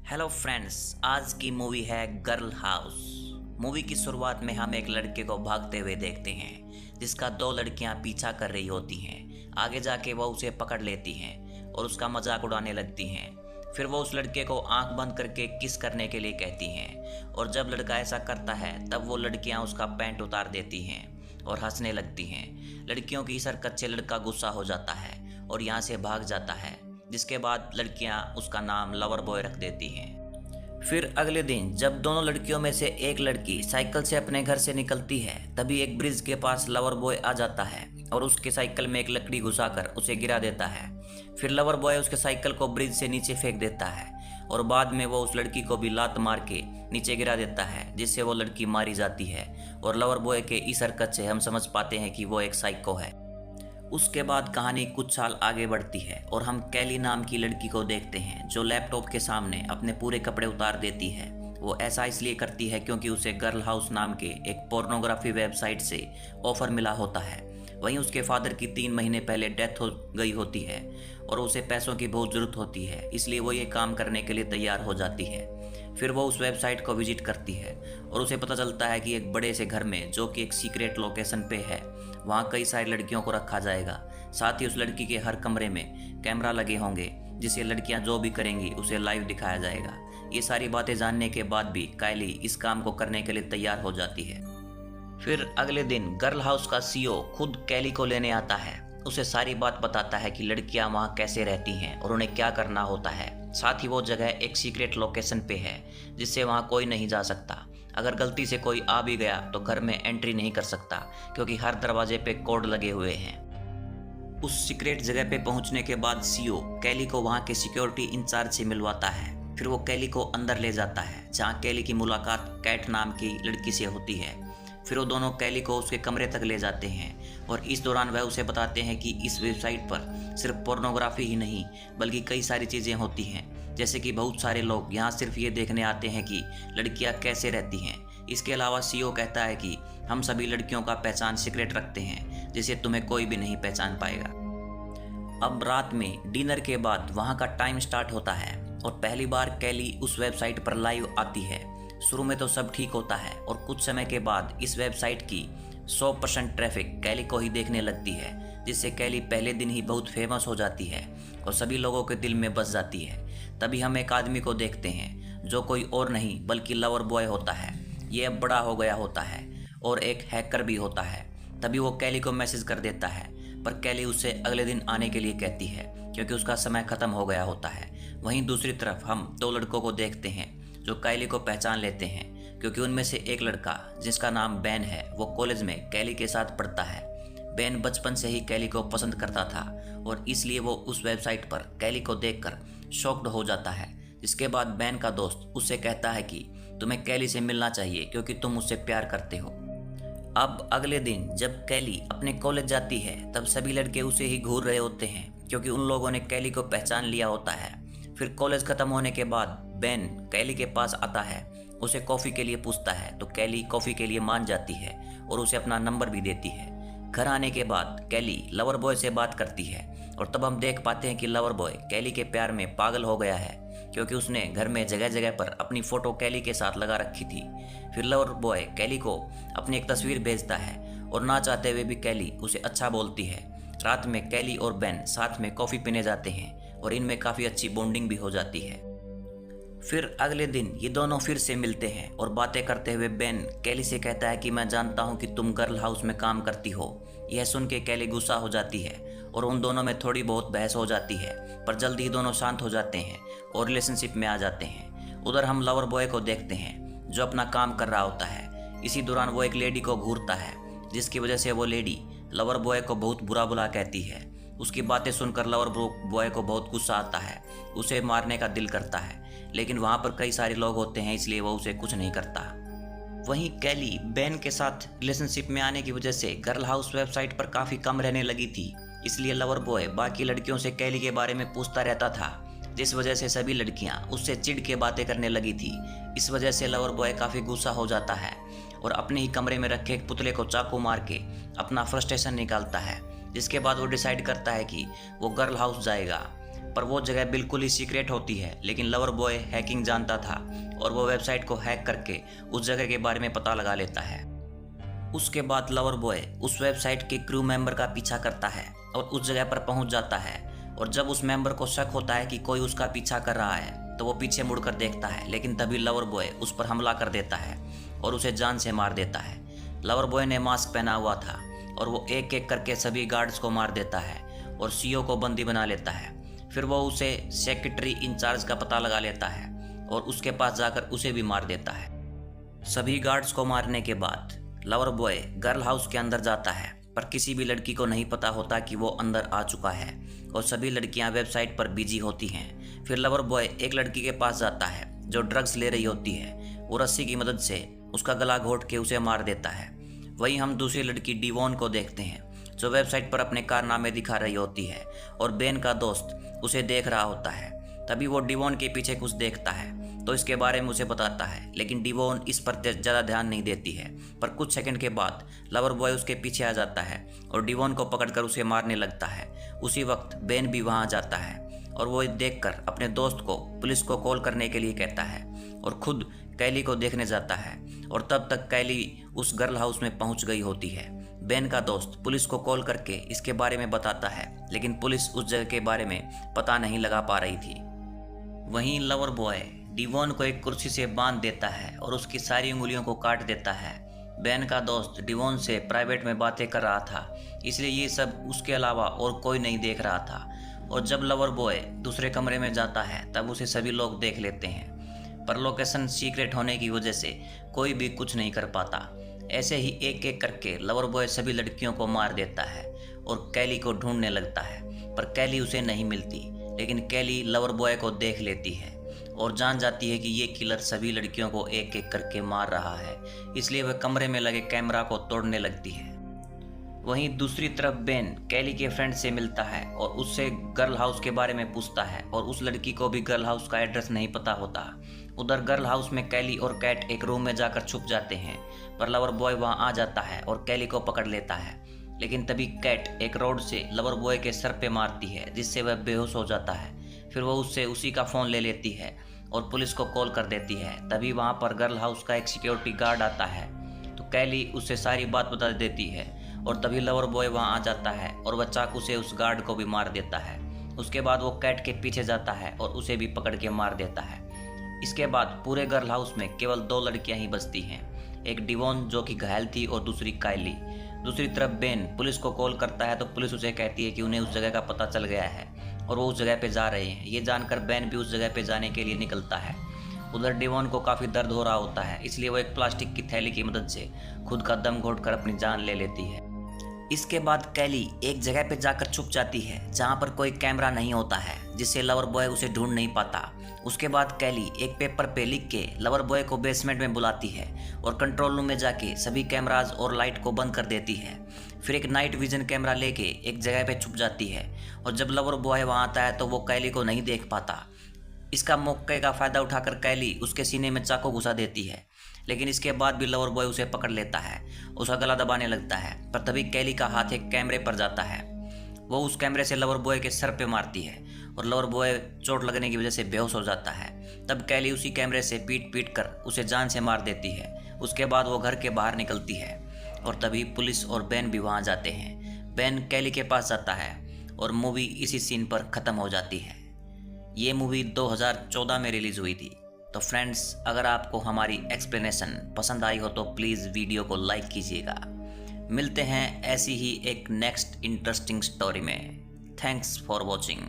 Hello friends, आज की movie है गर्ल हाउस। मूवी की शुरुआत में हम एक लड़के को भागते हुए देखते हैं जिसका दो लड़कियां पीछा कर रही होती हैं। आगे जाके वो उसे पकड़ लेती हैं और उसका मजाक उड़ाने लगती हैं। फिर वो उस लड़के को आंख बंद करके किस करने के लिए कहती हैं और जब लड़का ऐसा करता है तब वो लड़कियां उसका पैंट उतार देती हैं और हंसने लगती हैं। लड़कियों की इस हरकत से लड़का गुस्सा हो जाता है और यहाँ से भाग जाता है, जिसके बाद लड़कियां उसका नाम लवर बॉय रख देती हैं। फिर अगले दिन जब दोनों लड़कियों में से एक लड़की साइकिल से अपने घर से निकलती है, तभी एक ब्रिज के पास लवर बॉय आ जाता है और उसके साइकिल में एक लकड़ी घुसाकर उसे गिरा देता है। फिर लवर बॉय उसके साइकिल को ब्रिज से नीचे फेंक देता है और बाद में वो उस लड़की को भी लात मार के नीचे गिरा देता है, जिससे वो लड़की मारी जाती है। और लवर बॉय के इस हरकत से हम समझ पाते हैं कि वो एक साइको है। उसके बाद कहानी कुछ साल आगे बढ़ती है और हम कैली नाम की लड़की को देखते हैं जो लैपटॉप के सामने अपने पूरे कपड़े उतार देती है। वो ऐसा इसलिए करती है क्योंकि उसे गर्ल हाउस नाम के एक पोर्नोग्राफी वेबसाइट से ऑफर मिला होता है। वहीं उसके फादर की 3 महीने पहले डेथ हो गई होती है और उसे पैसों की बहुत ज़रूरत होती है, इसलिए वो ये काम करने के लिए तैयार हो जाती है। फिर वो उस वेबसाइट को विजिट करती है और उसे पता चलता है कि एक बड़े से घर में, जो कि एक सीक्रेट लोकेशन पे है, वहाँ कई सारी लड़कियों को रखा जाएगा। साथ ही उस लड़की के हर कमरे में कैमरा लगे होंगे, जिससे लड़कियाँ जो भी करेंगी उसे लाइव दिखाया जाएगा। ये सारी बातें जानने के बाद भी कायली इस काम को करने के लिए तैयार हो जाती है। फिर अगले दिन गर्ल हाउस का सीईओ खुद कैली को लेने आता है। उसे सारी बात बताता है कि लड़कियां वहां कैसे रहती हैं और उन्हें क्या करना होता है। साथ ही वो जगह एक सीक्रेट लोकेशन पे है जिससे वहां कोई नहीं जा सकता। अगर गलती से कोई आ भी गया तो घर में एंट्री नहीं कर सकता, क्योंकि हर दरवाजे पे कोड लगे हुए हैं। उस सीक्रेट जगह पे पहुंचने के बाद सीईओ कैली को वहां के सिक्योरिटी इंचार्ज से मिलवाता है। फिर वो कैली को अंदर ले जाता है, जहाँ कैली की मुलाकात कैट नाम की लड़की से होती है। फिर वो दोनों कैली को उसके कमरे तक ले जाते हैं और इस दौरान वह उसे बताते हैं कि इस वेबसाइट पर सिर्फ पोर्नोग्राफी ही नहीं बल्कि कई सारी चीज़ें होती हैं, जैसे कि बहुत सारे लोग यहाँ सिर्फ ये देखने आते हैं कि लड़कियाँ कैसे रहती हैं। इसके अलावा सीईओ कहता है कि हम सभी लड़कियों का पहचान सीक्रेट रखते हैं, जिसे तुम्हें कोई भी नहीं पहचान पाएगा। अब रात में डिनर के बाद वहाँ का टाइम स्टार्ट होता है और पहली बार कैली उस वेबसाइट पर लाइव आती है। शुरू में तो सब ठीक होता है और कुछ समय के बाद इस वेबसाइट की 100% ट्रैफिक कैली को ही देखने लगती है, जिससे कैली पहले दिन ही बहुत फेमस हो जाती है और सभी लोगों के दिल में बस जाती है। तभी हम एक आदमी को देखते हैं जो कोई और नहीं बल्कि लवर बॉय होता है। ये अब बड़ा हो गया होता है और एक हैकर भी होता है। तभी वो कैली को मैसेज कर देता है, पर कैली उससे अगले दिन आने के लिए कहती है क्योंकि उसका समय खत्म हो गया होता है। वहीं दूसरी तरफ हम 2 लड़कों को देखते हैं जो कैली को पहचान लेते हैं, क्योंकि उनमें से एक लड़का जिसका नाम बेन है वो कॉलेज में कैली के साथ पढ़ता है। बेन बचपन से ही कैली को पसंद करता था और इसलिए वो उस वेबसाइट पर कैली को देखकर शॉक्ड हो जाता है। जिसके बाद बेन का दोस्त उससे कहता है कि तुम्हें कैली से मिलना चाहिए क्योंकि तुम उससे प्यार करते हो। अब अगले दिन जब कैली अपने कॉलेज जाती है तब सभी लड़के उसे ही घूर रहे होते हैं, क्योंकि उन लोगों ने कैली को पहचान लिया होता है। फिर कॉलेज खत्म होने के बाद बेन कैली के पास आता है, उसे कॉफ़ी के लिए पूछता है तो कैली कॉफ़ी के लिए मान जाती है और उसे अपना नंबर भी देती है। घर आने के बाद कैली लवर बॉय से बात करती है और तब हम देख पाते हैं कि लवर बॉय कैली के प्यार में पागल हो गया है, क्योंकि उसने घर में जगह जगह पर अपनी फ़ोटो कैली के साथ लगा रखी थी। फिर लवर बॉय कैली को अपनी एक तस्वीर भेजता है और ना चाहते हुए भी कैली उसे अच्छा बोलती है। रात में कैली और बेन साथ में कॉफ़ी पीने जाते हैं और इनमें काफ़ी अच्छी बॉन्डिंग भी हो जाती है। फिर अगले दिन ये दोनों फिर से मिलते हैं और बातें करते हुए बेन कैली से कहता है कि मैं जानता हूँ कि तुम गर्ल हाउस में काम करती हो। यह सुन के कैली गुस्सा हो जाती है और उन दोनों में थोड़ी बहुत बहस हो जाती है, पर जल्दी ही दोनों शांत हो जाते हैं और रिलेशनशिप में आ जाते हैं। उधर हम लवर बॉय को देखते हैं जो अपना काम कर रहा होता है। इसी दौरान वो एक लेडी को घूरता है, जिसकी वजह से वो लेडी लवर बॉय को बहुत बुरा बुला कहती है। उसकी बातें सुनकर लवर बॉय को बहुत गुस्सा आता है, उसे मारने का दिल करता है, लेकिन वहाँ पर कई सारे लोग होते हैं इसलिए वो उसे कुछ नहीं करता। वहीं कैली बेन के साथ रिलेशनशिप में आने की वजह से गर्ल हाउस वेबसाइट पर काफ़ी कम रहने लगी थी, इसलिए लवर बॉय बाकी लड़कियों से कैली के बारे में पूछता रहता था, जिस वजह से सभी लड़कियां उससे चिढ़ के बातें करने लगी थी। इस वजह से लवर बॉय काफ़ी गुस्सा हो जाता है और अपने ही कमरे में रखे एक पुतले को चाकू मार के अपना फ्रस्ट्रेशन निकालता है, जिसके बाद वो डिसाइड करता है कि वो गर्ल हाउस जाएगा। पर वो जगह बिल्कुल ही सीक्रेट होती है। लेकिन लवर बॉय हैकिंग जानता था और वो वेबसाइट को हैक करके उस जगह के बारे में पता लगा लेता है। उसके बाद लवर बॉय उस वेबसाइट के क्रू मेंबर का पीछा करता है और उस जगह पर पहुंच जाता है। और जब उस मेंबर को शक होता है कि कोई उसका पीछा कर रहा है तो वो पीछे मुड़कर देखता है, लेकिन तभी लवर बॉय उस पर हमला कर देता है और उसे जान से मार देता है। लवर बॉय ने मास्क पहना हुआ था और वो एक एक करके सभी गार्ड्स को मार देता है और सीईओ को बंदी बना लेता है। फिर वो उसे सेक्रेटरी इंचार्ज का पता लगा लेता है और उसके पास जाकर उसे भी मार देता है। सभी गार्ड्स को मारने के बाद लवर बॉय गर्ल हाउस के अंदर जाता है, पर किसी भी लड़की को नहीं पता होता कि वो अंदर आ चुका है और सभी लड़कियां वेबसाइट पर बिजी होती हैं। फिर लवर बॉय एक लड़की के पास जाता है जो ड्रग्स ले रही होती है। वो रस्सी की मदद से उसका गला घोट के उसे मार देता है। वहीं हम दूसरी लड़की डिवॉन को देखते हैं जो वेबसाइट पर अपने कारनामे दिखा रही होती है और बेन का दोस्त उसे देख रहा होता है। तभी वो डिवॉन के पीछे कुछ देखता है तो इसके बारे में उसे बताता है, लेकिन डिवॉन इस पर ज़्यादा ध्यान नहीं देती है। पर कुछ सेकंड के बाद लवर बॉय उसके पीछे आ जाता है और डिवॉन को पकड़कर उसे मारने लगता है। उसी वक्त बेन भी वहाँ जाता है और वो देखकर अपने दोस्त को पुलिस को कॉल करने के लिए कहता है और खुद कैली को देखने जाता है। और तब तक कैली उस गर्ल हाउस में पहुंच गई होती है। बेन का दोस्त पुलिस को कॉल करके इसके बारे में बताता है, लेकिन पुलिस उस जगह के बारे में पता नहीं लगा पा रही थी। वहीं लवर बॉय डिवॉन को एक कुर्सी से बांध देता है और उसकी सारी उंगलियों को काट देता है। बेन का दोस्त डिवॉन से प्राइवेट में बातें कर रहा था, इसलिए ये सब उसके अलावा और कोई नहीं देख रहा था। और जब लवर बॉय दूसरे कमरे में जाता है तब उसे सभी लोग देख लेते हैं, पर लोकेशन सीक्रेट होने की वजह से कोई भी कुछ नहीं कर पाता। ऐसे ही एक एक करके लवर बॉय सभी लड़कियों को मार देता है और कैली को ढूंढने लगता है, पर कैली उसे नहीं मिलती। लेकिन कैली लवर बॉय को देख लेती है और जान जाती है कि ये किलर सभी लड़कियों को एक एक करके मार रहा है, इसलिए वह कमरे में लगे कैमरा को तोड़ने लगती है। वहीं दूसरी तरफ बेन कैली के फ्रेंड से मिलता है और उससे गर्ल हाउस के बारे में पूछता है और उस लड़की को भी गर्ल हाउस का एड्रेस नहीं पता होता। उधर गर्ल हाउस में कैली और कैट एक रूम में जाकर छुप जाते हैं, पर लवर बॉय वहां आ जाता है और कैली को पकड़ लेता है। लेकिन तभी कैट एक रॉड से लवर बॉय के सर पे मारती है, जिससे वह बेहोश हो जाता है। फिर वो उससे उसी का फ़ोन ले लेती है और पुलिस को कॉल कर देती है। तभी वहाँ पर गर्ल हाउस का एक सिक्योरिटी गार्ड आता है तो कैली उससे सारी बात बता देती है और तभी लवर बॉय वहाँ आ जाता है और वह चाकू से उस गार्ड को भी मार देता है। उसके बाद वो कैट के पीछे जाता है और उसे भी पकड़ के मार देता है। इसके बाद पूरे गर्ल हाउस में केवल 2 लड़कियां ही बचती हैं, एक डिवॉन जो कि घायल थी और दूसरी काइली। दूसरी तरफ बेन पुलिस को कॉल करता है तो पुलिस उसे कहती है कि उन्हें उस जगह का पता चल गया है और वो उस जगह पे जा रहे हैं। ये जानकर बेन भी उस जगह पे जाने के लिए निकलता है। उधर डिवॉन को काफ़ी दर्द हो रहा होता है, इसलिए वो एक प्लास्टिक की थैली की मदद से खुद का दम घोंटकर अपनी जान ले लेती है। इसके बाद कैली एक जगह पे जाकर छुप जाती है जहाँ पर कोई कैमरा नहीं होता है, जिससे लवर बॉय उसे ढूंढ नहीं पाता। उसके बाद कैली एक पेपर पे लिख के लवर बॉय को बेसमेंट में बुलाती है और कंट्रोल रूम में जाके सभी कैमराज और लाइट को बंद कर देती है। फिर एक नाइट विजन कैमरा लेके एक जगह पे छुप जाती है और जब लवर बॉय वहाँ आता है तो वो कैली को नहीं देख पाता। इसका मौके का फ़ायदा उठाकर कैली उसके सीने में चाकू घुसा देती है, लेकिन इसके बाद भी लवर बॉय उसे पकड़ लेता है, उसका गला दबाने लगता है। पर तभी कैली का हाथ एक कैमरे पर जाता है, वो उस कैमरे से लवर बॉय के सर पे मारती है और लवर बॉय चोट लगने की वजह से बेहोश हो जाता है। तब कैली उसी कैमरे से पीट पीट कर उसे जान से मार देती है। उसके बाद वो घर के बाहर निकलती है और तभी पुलिस और बेन भी वहाँ जाते हैं। बेन कैली के पास जाता है और मूवी इसी सीन पर ख़त्म हो जाती है। ये मूवी 2014 में रिलीज़ हुई थी। तो फ्रेंड्स, अगर आपको हमारी एक्सप्लेनेशन पसंद आई हो तो प्लीज़ वीडियो को लाइक कीजिएगा। मिलते हैं ऐसी ही एक नेक्स्ट इंटरेस्टिंग स्टोरी में। Thanks for watching.